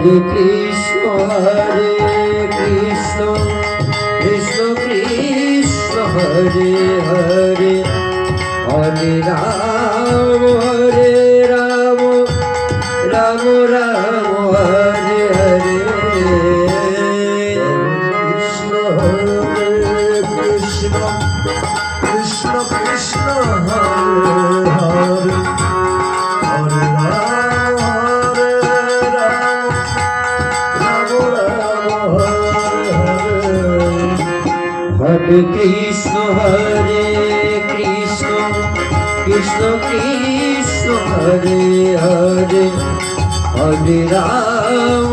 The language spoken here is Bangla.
হরে কৃষ্ণ কৃষ্ণ কৃষ্ণ হরে হরে হরে রাম রাম রাম হরে হরে কৃষ্ণ কৃষ্ণ কৃষ্ণ কৃষ্ণ হরে হরে হরে হরে কৃষ্ণ কৃষ্ণ কৃষ্ণ হরে হরে হরে রাম